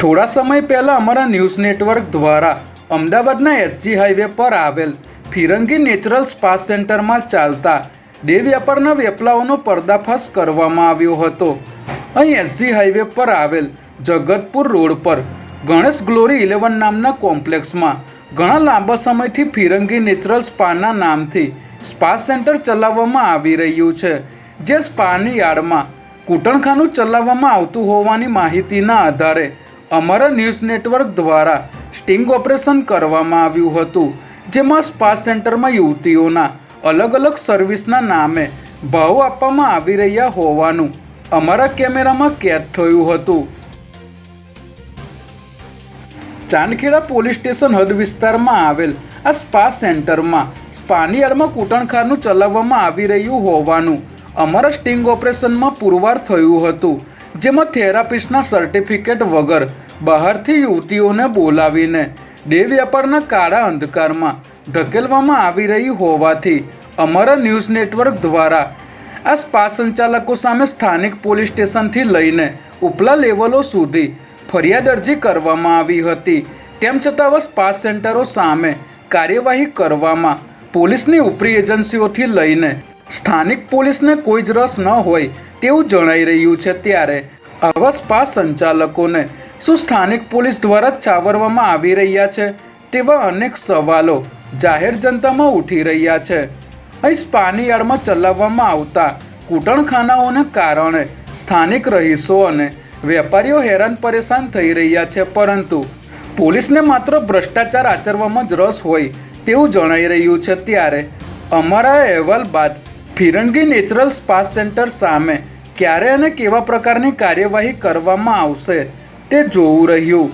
થોડા સમય પહેલાં અમારા ન્યૂઝ નેટવર્ક દ્વારા અમદાવાદના એસજી હાઈવે પર આવેલ ફિરંગી નેચરલ સ્પા સેન્ટરમાં ચાલતા ડે વ્યાપારના વેપલાઓનો પર્દાફાશ કરવામાં આવ્યો હતો। અહીં એસજી હાઈવે પર આવેલ જગતપુર રોડ પર ગણેશ ગ્લોરી 11 નામના કોમ્પ્લેક્સમાં ઘણા લાંબા સમયથી ફિરંગી નેચરલ સ્પાના નામથી સ્પા સેન્ટર ચલાવવામાં આવી રહ્યું છે, જે સ્પાની યાર્ડમાં કૂટણખાનું ચલાવવામાં આવતું હોવાની માહિતીના આધારે અમારા ન્યૂઝ નેટવર્ક દ્વારા સ્ટિંગ ઓપરેશન કરવામાં આવ્યું હતું, જેમાં સ્પા સેન્ટરમાં યુવતીઓના અલગ અલગ સર્વિસના નામે ભાવ આપવામાં આવી રહ્યા હોવાનું અમારા કેમેરામાં કેદ થયું હતું। ચાંદખેડા પોલીસ સ્ટેશન હદ વિસ્તારમાં આવેલ આ સ્પા સેન્ટરમાં સ્પાની યાર્ડમાં કૂટણખાનું ચલાવવામાં આવી રહ્યું હોવાનું અમારા સ્ટિંગ ઓપરેશનમાં પુરવાર થયું હતું, જેમાં થેરાપિસ્ટના સર્ટિફિકેટ વગર બહારથી યુવતીઓને બોલાવીને ડે વ્યાપારના કાળા અંધકારમાં ધકેલવામાં આવી રહી હોવાથી અમારા ન્યૂઝ નેટવર્ક દ્વારા આ સ્પા સંચાલકો સામે સ્થાનિક પોલીસ સ્ટેશનથી લઈને ઉપલા લેવલો સુધી ફરિયાદ અરજી કરવામાં આવી હતી। તેમ છતાં આવા સ્પા સેન્ટરો સામે કાર્યવાહી કરવામાં પોલીસની ઉપરી એજન્સીઓથી લઈને સ્થાનિક પોલીસને કોઈ જ રસ ન હોય તેવું જણાઈ રહ્યું છે। ત્યારે આવા સ્પા સંચાલકોને શું સ્થાનિક પોલીસ દ્વારા છાવરવામાં આવી રહ્યા છે તેવા અનેક સવાલો જાહેર જનતામાં ઉઠી રહ્યા છે। અહીં સ્પાની યાર્ડમાં ચલાવવામાં આવતા કૂટણખાનાઓને કારણે સ્થાનિક રહીશો અને વેપારીઓ હેરાન પરેશાન થઈ રહ્યા છે, પરંતુ પોલીસને માત્ર ભ્રષ્ટાચાર આચરવામાં જ રસ હોય તેવું જણાઈ રહ્યું છે। ત્યારે અમારા અહેવાલ બાદ ફિરંગી નેચરલ સ્પા સેન્ટર સામે ક્યારે અને કેવા પ્રકારની કાર્યવાહી કરવામાં આવશે તે જોવું રહ્યું।